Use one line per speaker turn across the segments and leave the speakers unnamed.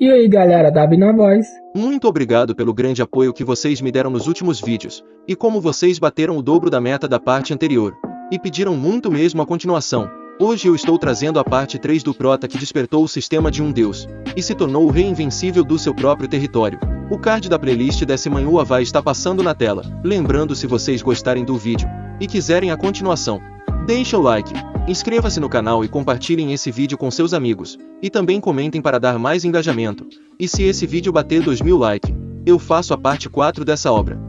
E aí galera, Davi na voz.
Muito obrigado pelo grande apoio que vocês me deram nos últimos vídeos, e como vocês bateram o dobro da meta da parte anterior, e pediram muito mesmo a continuação. Hoje eu estou trazendo a parte 3 do Prota que despertou o sistema de um deus, e se tornou o rei invencível do seu próprio território. O card da playlist desse manhua vai estar passando na tela. Lembrando, se vocês gostarem do vídeo, e quiserem a continuação, deixa o like, inscreva-se no canal e compartilhem esse vídeo com seus amigos, e também comentem para dar mais engajamento. E se esse vídeo bater 2000 likes, eu faço a parte 4 dessa obra.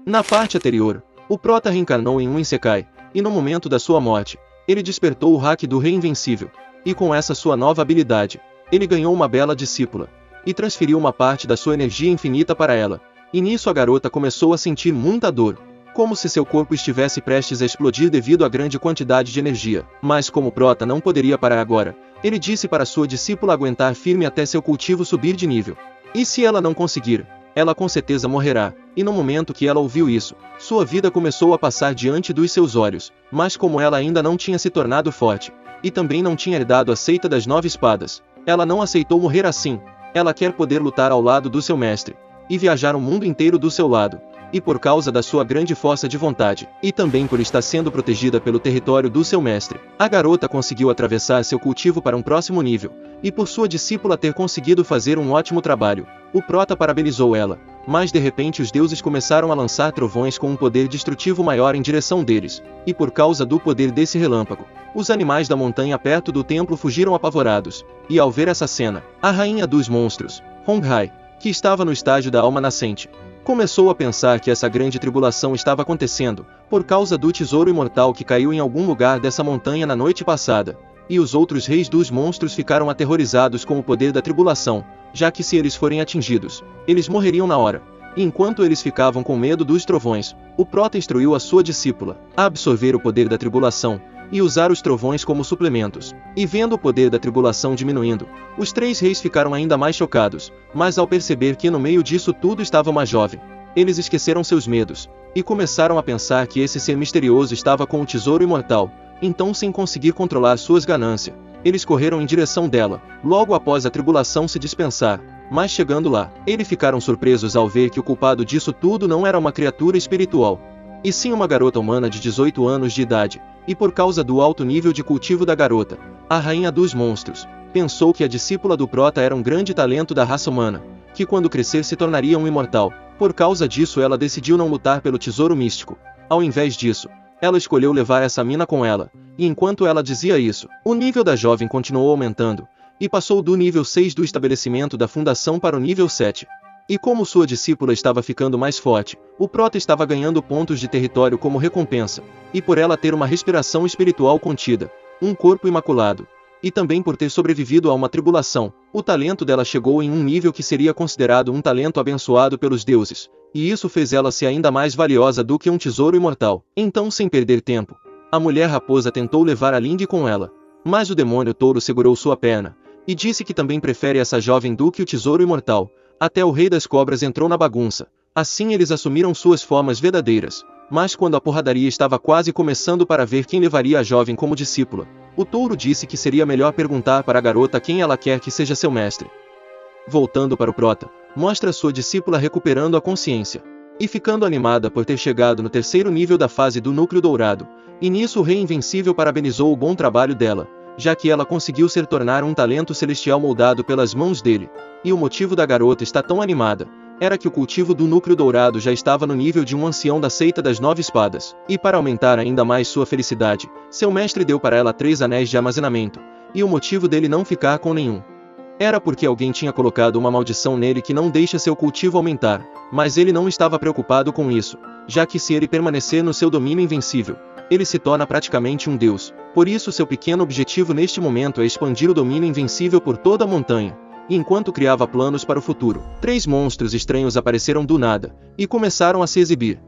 Na parte anterior, o Prota reencarnou em um Isekai, e no momento da sua morte, ele despertou o hack do Rei Invencível, e com essa sua nova habilidade, ele ganhou uma bela discípula, e transferiu uma parte da sua energia infinita para ela, e nisso a garota começou a sentir muita dor, como se seu corpo estivesse prestes a explodir devido à grande quantidade de energia. Mas como Prota não poderia parar agora, ele disse para sua discípula aguentar firme até seu cultivo subir de nível. E se ela não conseguir, ela com certeza morrerá. E no momento que ela ouviu isso, sua vida começou a passar diante dos seus olhos, mas como ela ainda não tinha se tornado forte, e também não tinha herdado a seita das 9 espadas, ela não aceitou morrer assim. Ela quer poder lutar ao lado do seu mestre, e viajar o mundo inteiro do seu lado. E por causa da sua grande força de vontade, e também por estar sendo protegida pelo território do seu mestre, a garota conseguiu atravessar seu cultivo para um próximo nível, e por sua discípula ter conseguido fazer um ótimo trabalho, o Prota parabenizou ela, mas de repente os deuses começaram a lançar trovões com um poder destrutivo maior em direção deles, e por causa do poder desse relâmpago, os animais da montanha perto do templo fugiram apavorados, e ao ver essa cena, a rainha dos monstros, Honghai, que estava no estágio da alma nascente, começou a pensar que essa grande tribulação estava acontecendo, por causa do tesouro imortal que caiu em algum lugar dessa montanha na noite passada, e os outros reis dos monstros ficaram aterrorizados com o poder da tribulação, já que se eles forem atingidos, eles morreriam na hora. E enquanto eles ficavam com medo dos trovões, o Prota instruiu a sua discípula a absorver o poder da tribulação, e usar os trovões como suplementos. E vendo o poder da tribulação diminuindo, os 3 reis ficaram ainda mais chocados, mas ao perceber que no meio disso tudo estava uma jovem, eles esqueceram seus medos, e começaram a pensar que esse ser misterioso estava com o tesouro imortal. Então, sem conseguir controlar suas ganâncias, eles correram em direção dela, logo após a tribulação se dispensar. Mas chegando lá, eles ficaram surpresos ao ver que o culpado disso tudo não era uma criatura espiritual, e sim uma garota humana de 18 anos de idade. E por causa do alto nível de cultivo da garota, a rainha dos monstros pensou que a discípula do Prota era um grande talento da raça humana, que quando crescer se tornaria um imortal. Por causa disso ela decidiu não lutar pelo tesouro místico. Ao invés disso, ela escolheu levar essa mina com ela, e enquanto ela dizia isso, o nível da jovem continuou aumentando, e passou do nível 6 do estabelecimento da fundação para o nível 7. E como sua discípula estava ficando mais forte, o Prota estava ganhando pontos de território como recompensa, e por ela ter uma respiração espiritual contida, um corpo imaculado, e também por ter sobrevivido a uma tribulação, o talento dela chegou em um nível que seria considerado um talento abençoado pelos deuses, e isso fez ela ser ainda mais valiosa do que um tesouro imortal. Então, sem perder tempo, a mulher raposa tentou levar a Lindy com ela, mas o demônio touro segurou sua perna, e disse que também prefere essa jovem do que o tesouro imortal. Até o rei das cobras entrou na bagunça. Assim eles assumiram suas formas verdadeiras. Mas quando a porradaria estava quase começando para ver quem levaria a jovem como discípula, o touro disse que seria melhor perguntar para a garota quem ela quer que seja seu mestre. Voltando para o Prota, mostra sua discípula recuperando a consciência, e ficando animada por ter chegado no 3º nível da fase do núcleo dourado. E nisso o Rei Invencível parabenizou o bom trabalho dela, já que ela conseguiu se tornar um talento celestial moldado pelas mãos dele. E o motivo da garota estar tão animada era que o cultivo do núcleo dourado já estava no nível de um ancião da seita das 9 espadas. E para aumentar ainda mais sua felicidade, seu mestre deu para ela 3 anéis de armazenamento, e o motivo dele não ficar com nenhum era porque alguém tinha colocado uma maldição nele que não deixa seu cultivo aumentar, mas ele não estava preocupado com isso, já que se ele permanecer no seu domínio invencível, ele se torna praticamente um deus. Por isso seu pequeno objetivo neste momento é expandir o domínio invencível por toda a montanha. E enquanto criava planos para o futuro, 3 monstros estranhos apareceram do nada, e começaram a se exibir,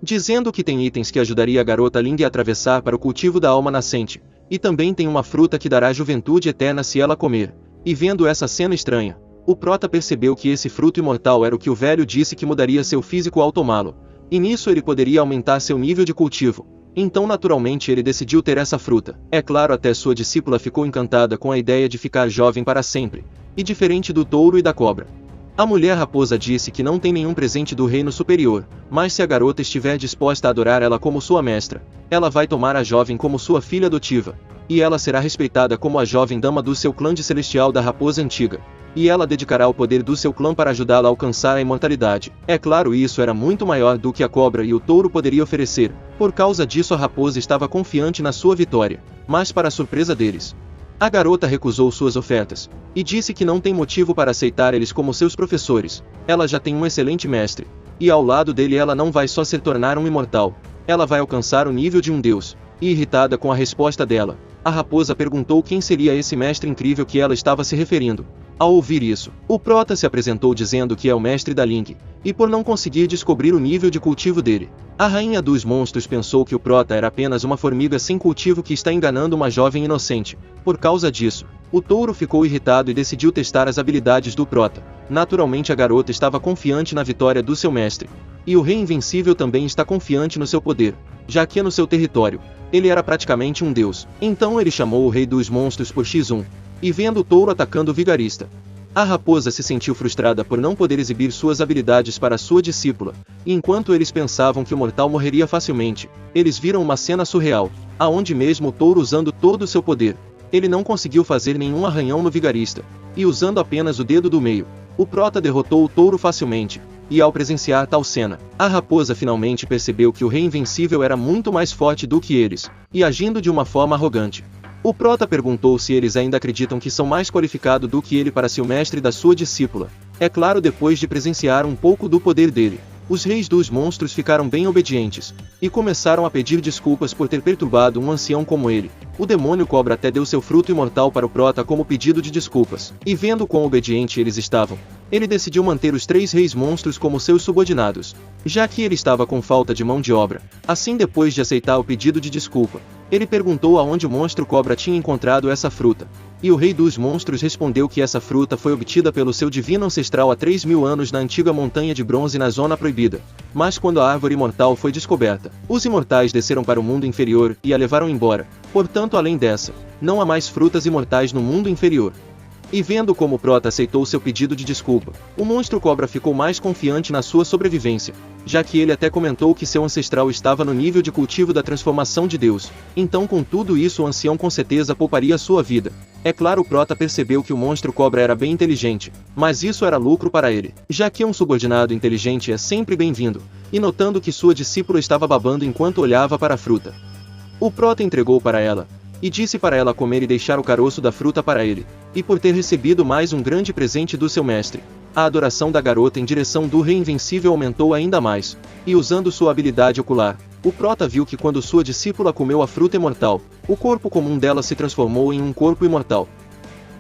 dizendo que tem itens que ajudaria a garota Lindy a atravessar para o cultivo da alma nascente, e também tem uma fruta que dará juventude eterna se ela comer. E vendo essa cena estranha, o Prota percebeu que esse fruto imortal era o que o velho disse que mudaria seu físico ao tomá-lo, e nisso ele poderia aumentar seu nível de cultivo. Então naturalmente ele decidiu ter essa fruta. É claro, até sua discípula ficou encantada com a ideia de ficar jovem para sempre, e diferente do touro e da cobra. A mulher raposa disse que não tem nenhum presente do reino superior, mas se a garota estiver disposta a adorar ela como sua mestra, ela vai tomar a jovem como sua filha adotiva, e ela será respeitada como a jovem dama do seu clã de celestial da raposa antiga, e ela dedicará o poder do seu clã para ajudá-la a alcançar a imortalidade. É claro, isso era muito maior do que a cobra e o touro poderiam oferecer, por causa disso a raposa estava confiante na sua vitória, mas para a surpresa deles, a garota recusou suas ofertas, e disse que não tem motivo para aceitar eles como seus professores. Ela já tem um excelente mestre, e ao lado dele ela não vai só se tornar um imortal, ela vai alcançar o nível de um deus. E irritada com a resposta dela, a raposa perguntou quem seria esse mestre incrível que ela estava se referindo. Ao ouvir isso, o prota se apresentou dizendo que é o mestre da Link, e por não conseguir descobrir o nível de cultivo dele, a rainha dos monstros pensou que o prota era apenas uma formiga sem cultivo que está enganando uma jovem inocente. Por causa disso, o touro ficou irritado e decidiu testar as habilidades do prota. Naturalmente a garota estava confiante na vitória do seu mestre, e o rei invencível também está confiante no seu poder, já que no seu território, ele era praticamente um deus. Então ele chamou o rei dos monstros por X1, e vendo o touro atacando o vigarista, a raposa se sentiu frustrada por não poder exibir suas habilidades para sua discípula, e enquanto eles pensavam que o mortal morreria facilmente, eles viram uma cena surreal, aonde mesmo o touro usando todo o seu poder, ele não conseguiu fazer nenhum arranhão no vigarista, e usando apenas o dedo do meio, o prota derrotou o touro facilmente. E ao presenciar tal cena, a raposa finalmente percebeu que o rei invencível era muito mais forte do que eles, e agindo de uma forma arrogante. O prota perguntou se eles ainda acreditam que são mais qualificados do que ele para ser o mestre da sua discípula. É claro, depois de presenciar um pouco do poder dele, os reis dos monstros ficaram bem obedientes, e começaram a pedir desculpas por ter perturbado um ancião como ele. O demônio cobra até deu seu fruto imortal para o prota como pedido de desculpas, e vendo quão obediente eles estavam, ele decidiu manter os 3 reis monstros como seus subordinados, já que ele estava com falta de mão de obra. Assim, depois de aceitar o pedido de desculpa, ele perguntou aonde o monstro cobra tinha encontrado essa fruta, e o rei dos monstros respondeu que essa fruta foi obtida pelo seu divino ancestral há 3.000 anos na antiga montanha de bronze na zona proibida. Mas quando a árvore imortal foi descoberta, os imortais desceram para o mundo inferior e a levaram embora. Portanto, além dessa, não há mais frutas imortais no mundo inferior. E vendo como o prota aceitou seu pedido de desculpa, o monstro cobra ficou mais confiante na sua sobrevivência, já que ele até comentou que seu ancestral estava no nível de cultivo da transformação de Deus. Então, com tudo isso, o ancião com certeza pouparia sua vida. É claro, o prota percebeu que o monstro cobra era bem inteligente, mas isso era lucro para ele, já que um subordinado inteligente é sempre bem-vindo. E notando que sua discípula estava babando enquanto olhava para a fruta, o prota entregou para ela, e disse para ela comer e deixar o caroço da fruta para ele. E por ter recebido mais um grande presente do seu mestre, a adoração da garota em direção do rei invencível aumentou ainda mais, e usando sua habilidade ocular, o prota viu que quando sua discípula comeu a fruta imortal, o corpo comum dela se transformou em um corpo imortal.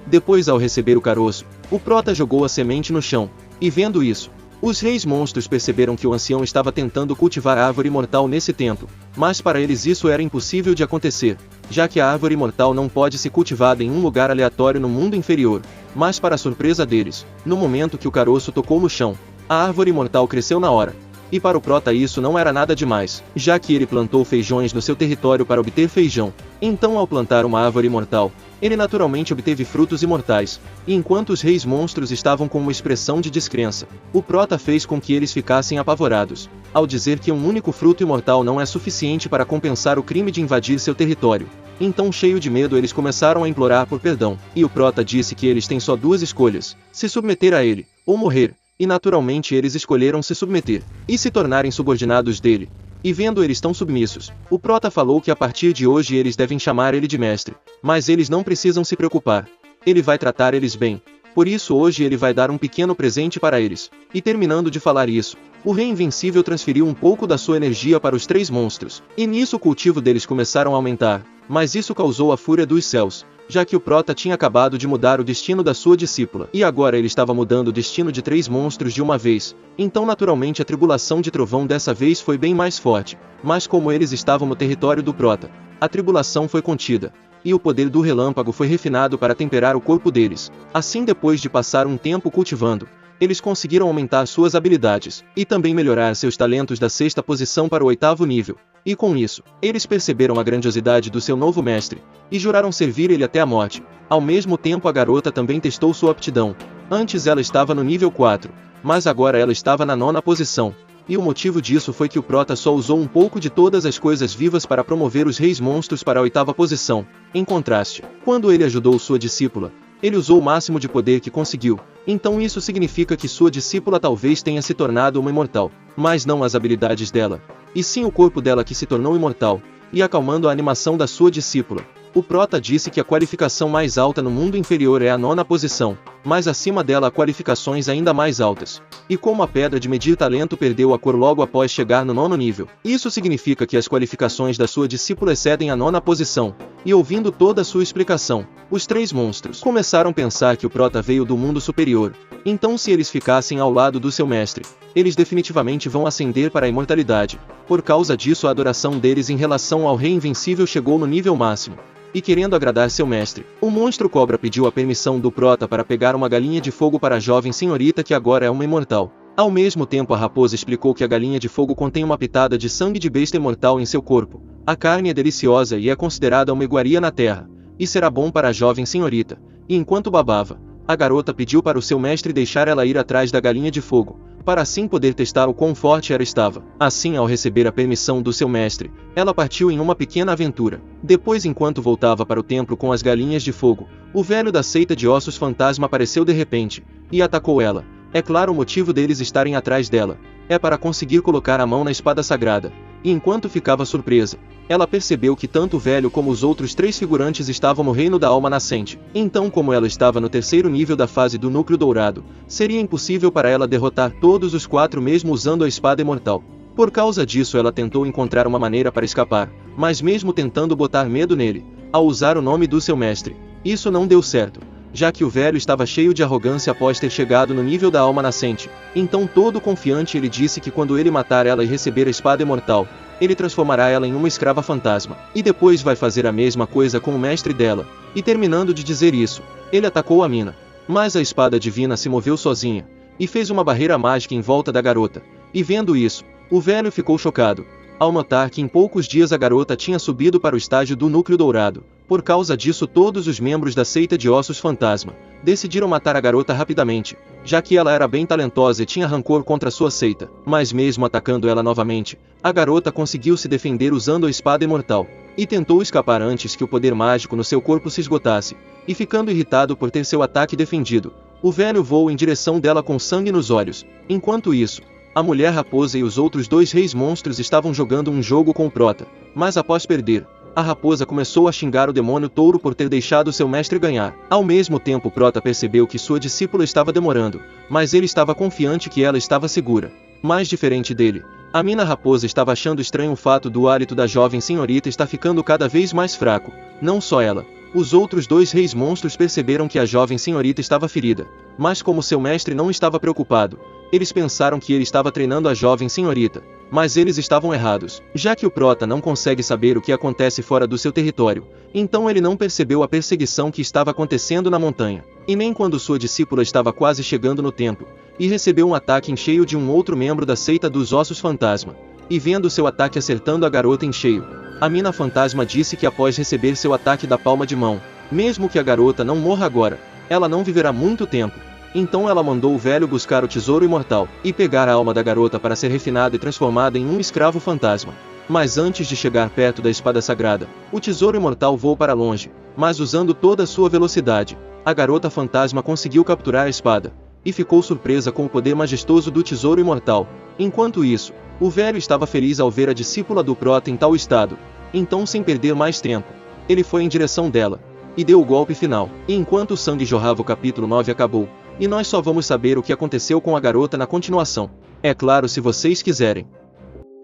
Depois, ao receber o caroço, o prota jogou a semente no chão, e vendo isso, os reis monstros perceberam que o ancião estava tentando cultivar a árvore imortal nesse templo, mas para eles isso era impossível de acontecer, já que a árvore imortal não pode ser cultivada em um lugar aleatório no mundo inferior. Mas para a surpresa deles, no momento que o caroço tocou no chão, a árvore imortal cresceu na hora. E para o prota isso não era nada demais, já que ele plantou feijões no seu território para obter feijão. Então, ao plantar uma árvore imortal, ele naturalmente obteve frutos imortais. E enquanto os reis monstros estavam com uma expressão de descrença, o prota fez com que eles ficassem apavorados, ao dizer que um único fruto imortal não é suficiente para compensar o crime de invadir seu território. Então, cheio de medo, eles começaram a implorar por perdão, e o prota disse que eles têm só 2 escolhas: se submeter a ele, ou morrer. E naturalmente eles escolheram se submeter, e se tornarem subordinados dele. E vendo eles tão submissos, o prota falou que a partir de hoje eles devem chamar ele de mestre, mas eles não precisam se preocupar. Ele vai tratar eles bem. Por isso hoje ele vai dar um pequeno presente para eles. E terminando de falar isso, o rei invencível transferiu um pouco da sua energia para os 3 monstros, e nisso o cultivo deles começaram a aumentar, mas isso causou a fúria dos céus, já que o prota tinha acabado de mudar o destino da sua discípula, e agora ele estava mudando o destino de 3 monstros de uma vez. Então naturalmente a tribulação de trovão dessa vez foi bem mais forte, mas como eles estavam no território do prota, a tribulação foi contida, e o poder do relâmpago foi refinado para temperar o corpo deles. Assim, depois de passar um tempo cultivando, eles conseguiram aumentar suas habilidades, e também melhorar seus talentos da 6ª posição para o 8º nível. E com isso, eles perceberam a grandiosidade do seu novo mestre, e juraram servir ele até a morte. Ao mesmo tempo a garota também testou sua aptidão. Antes ela estava no nível 4, mas agora ela estava na 9ª posição. E o motivo disso foi que o prota só usou um pouco de todas as coisas vivas para promover os reis monstros para a 8ª posição. Em contraste, quando ele ajudou sua discípula, ele usou o máximo de poder que conseguiu. Então isso significa que sua discípula talvez tenha se tornado uma imortal, mas não as habilidades dela, e sim o corpo dela que se tornou imortal, e acalmando a animação da sua discípula. O prota disse que a qualificação mais alta no mundo inferior é a 9ª posição, mas acima dela há qualificações ainda mais altas. E como a pedra de medir talento perdeu a cor logo após chegar no 9º nível, isso significa que as qualificações da sua discípula excedem a 9ª posição. E ouvindo toda a sua explicação, os 3 monstros começaram a pensar que o prota veio do mundo superior. Então se eles ficassem ao lado do seu mestre, eles definitivamente vão ascender para a imortalidade. Por causa disso a adoração deles em relação ao rei invencível chegou no nível máximo. E querendo agradar seu mestre, o monstro cobra pediu a permissão do prota para pegar uma galinha de fogo para a jovem senhorita que agora é uma imortal. Ao mesmo tempo a raposa explicou que a galinha de fogo contém uma pitada de sangue de besta imortal em seu corpo. A carne é deliciosa e é considerada uma iguaria na terra, e será bom para a jovem senhorita. E enquanto babava, a garota pediu para o seu mestre deixar ela ir atrás da galinha de fogo, para assim poder testar o quão forte ela estava. Assim, ao receber a permissão do seu mestre, ela partiu em uma pequena aventura. Depois, enquanto voltava para o templo com as galinhas de fogo, o velho da seita de ossos fantasma apareceu de repente, e atacou ela. É claro o motivo deles estarem atrás dela, é para conseguir colocar a mão na espada sagrada. E enquanto ficava surpresa, ela percebeu que tanto o velho como os outros 3 figurantes estavam no reino da alma nascente. Então, como ela estava no 3º nível da fase do núcleo dourado, seria impossível para ela derrotar todos os 4 mesmo usando a espada imortal. Por causa disso ela tentou encontrar uma maneira para escapar, mas mesmo tentando botar medo nele, ao usar o nome do seu mestre, isso não deu certo, já que o velho estava cheio de arrogância após ter chegado no nível da alma nascente. Então todo confiante ele disse que quando ele matar ela e receber a espada imortal, ele transformará ela em uma escrava fantasma, e depois vai fazer a mesma coisa com o mestre dela. E terminando de dizer isso, ele atacou a mina. Mas a espada divina se moveu sozinha, e fez uma barreira mágica em volta da garota. E vendo isso, o velho ficou chocado, ao notar que em poucos dias a garota tinha subido para o estágio do núcleo dourado. Por causa disso todos os membros da seita de ossos fantasma decidiram matar a garota rapidamente, já que ela era bem talentosa e tinha rancor contra sua seita. Mas mesmo atacando ela novamente, a garota conseguiu se defender usando a espada imortal, e tentou escapar antes que o poder mágico no seu corpo se esgotasse. E ficando irritado por ter seu ataque defendido, o velho voou em direção dela com sangue nos olhos. Enquanto isso, a mulher raposa e os outros 2 reis monstros estavam jogando um jogo com o prota, mas após perder, a raposa começou a xingar o demônio touro por ter deixado seu mestre ganhar. Ao mesmo tempo o prota percebeu que sua discípula estava demorando, mas ele estava confiante que ela estava segura. Mais diferente dele, a mina raposa estava achando estranho o fato do hálito da jovem senhorita estar ficando cada vez mais fraco. Não só ela, os outros 2 reis monstros perceberam que a jovem senhorita estava ferida, mas como seu mestre não estava preocupado, eles pensaram que ele estava treinando a jovem senhorita. Mas eles estavam errados, já que o prota não consegue saber o que acontece fora do seu território, então ele não percebeu a perseguição que estava acontecendo na montanha, e nem quando sua discípula estava quase chegando no templo, e recebeu um ataque em cheio de um outro membro da seita dos ossos fantasma. E vendo seu ataque acertando a garota em cheio, a mina fantasma disse que após receber seu ataque da palma de mão, mesmo que a garota não morra agora, ela não viverá muito tempo. Então ela mandou o velho buscar o tesouro imortal, e pegar a alma da garota para ser refinada e transformada em um escravo fantasma. Mas antes de chegar perto da espada sagrada, o tesouro imortal voou para longe, mas usando toda a sua velocidade, a garota fantasma conseguiu capturar a espada, e ficou surpresa com o poder majestoso do tesouro imortal. Enquanto isso, o velho estava feliz ao ver a discípula do prota em tal estado. Então sem perder mais tempo, ele foi em direção dela, e deu o golpe final. E enquanto o sangue jorrava o capítulo 9 acabou, e nós só vamos saber o que aconteceu com a garota na continuação. É claro se vocês quiserem.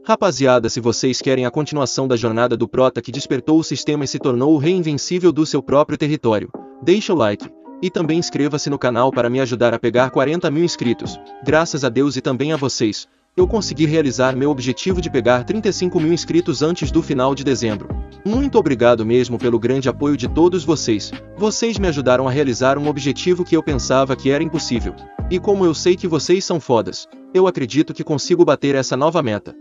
Rapaziada, se vocês querem a continuação da jornada do prota que despertou o sistema e se tornou o rei invencível do seu próprio território, deixa o like, e também inscreva-se no canal para me ajudar a pegar 40 mil inscritos. Graças a Deus e também a vocês, eu consegui realizar meu objetivo de pegar 35 mil inscritos antes do final de dezembro. Muito obrigado mesmo pelo grande apoio de todos vocês. Vocês me ajudaram a realizar um objetivo que eu pensava que era impossível. E como eu sei que vocês são fodas, eu acredito que consigo bater essa nova meta.